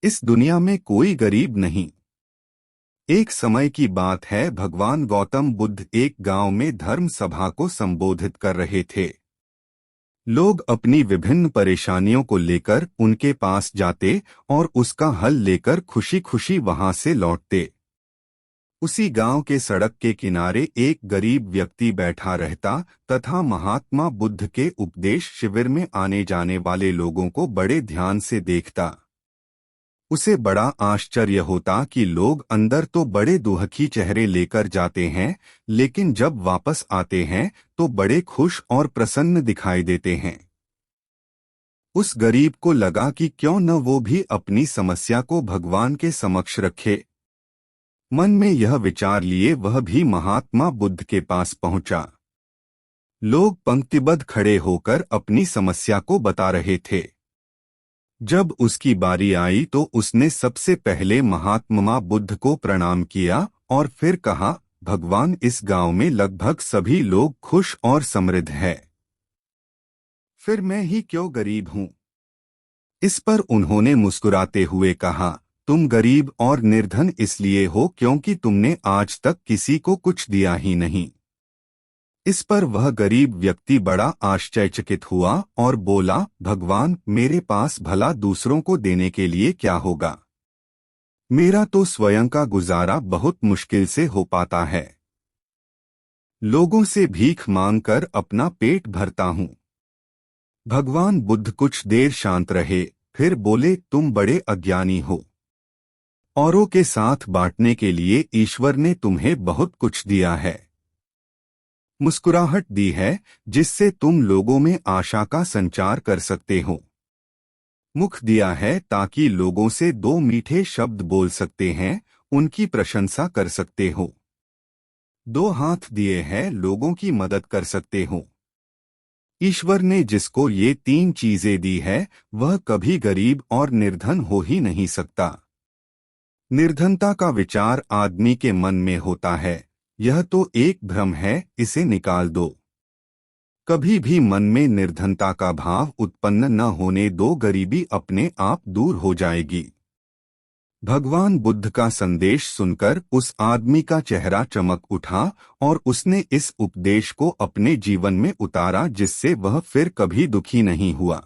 इस दुनिया में कोई गरीब नहीं। एक समय की बात है, भगवान गौतम बुद्ध एक गांव में धर्म सभा को संबोधित कर रहे थे। लोग अपनी विभिन्न परेशानियों को लेकर उनके पास जाते और उसका हल लेकर खुशी खुशी वहां से लौटते। उसी गांव के सड़क के किनारे एक गरीब व्यक्ति बैठा रहता तथा महात्मा बुद्ध के उपदेश शिविर में आने जाने वाले लोगों को बड़े ध्यान से देखता। उसे बड़ा आश्चर्य होता कि लोग अंदर तो बड़े दुखी चेहरे लेकर जाते हैं, लेकिन जब वापस आते हैं तो बड़े खुश और प्रसन्न दिखाई देते हैं। उस गरीब को लगा कि क्यों न वो भी अपनी समस्या को भगवान के समक्ष रखे। मन में यह विचार लिए वह भी महात्मा बुद्ध के पास पहुंचा। लोग पंक्तिबद्ध खड़े होकर अपनी समस्या को बता रहे थे। जब उसकी बारी आई तो उसने सबसे पहले महात्मा बुद्ध को प्रणाम किया और फिर कहा, भगवान, इस गांव में लगभग सभी लोग खुश और समृद्ध हैं। फिर मैं ही क्यों गरीब हूँ? इस पर उन्होंने मुस्कुराते हुए कहा, तुम गरीब और निर्धन इसलिए हो क्योंकि तुमने आज तक किसी को कुछ दिया ही नहीं। इस पर वह गरीब व्यक्ति बड़ा आश्चर्यचकित हुआ और बोला, भगवान, मेरे पास भला दूसरों को देने के लिए क्या होगा? मेरा तो स्वयं का गुजारा बहुत मुश्किल से हो पाता है। लोगों से भीख मांगकर अपना पेट भरता हूँ। भगवान बुद्ध कुछ देर शांत रहे, फिर बोले, तुम बड़े अज्ञानी हो। औरों के साथ बांटने के लिए ईश्वर ने तुम्हें बहुत कुछ दिया है। मुस्कुराहट दी है जिससे तुम लोगों में आशा का संचार कर सकते हो। मुख दिया है ताकि लोगों से दो मीठे शब्द बोल सकते हैं, उनकी प्रशंसा कर सकते हो। दो हाथ दिए हैं, लोगों की मदद कर सकते हो। ईश्वर ने जिसको ये तीन चीजें दी है वह कभी गरीब और निर्धन हो ही नहीं सकता। निर्धनता का विचार आदमी के मन में होता है, यह तो एक भ्रम है, इसे निकाल दो। कभी भी मन में निर्धनता का भाव उत्पन्न न होने दो, गरीबी अपने आप दूर हो जाएगी। भगवान बुद्ध का संदेश सुनकर उस आदमी का चेहरा चमक उठा और उसने इस उपदेश को अपने जीवन में उतारा, जिससे वह फिर कभी दुखी नहीं हुआ।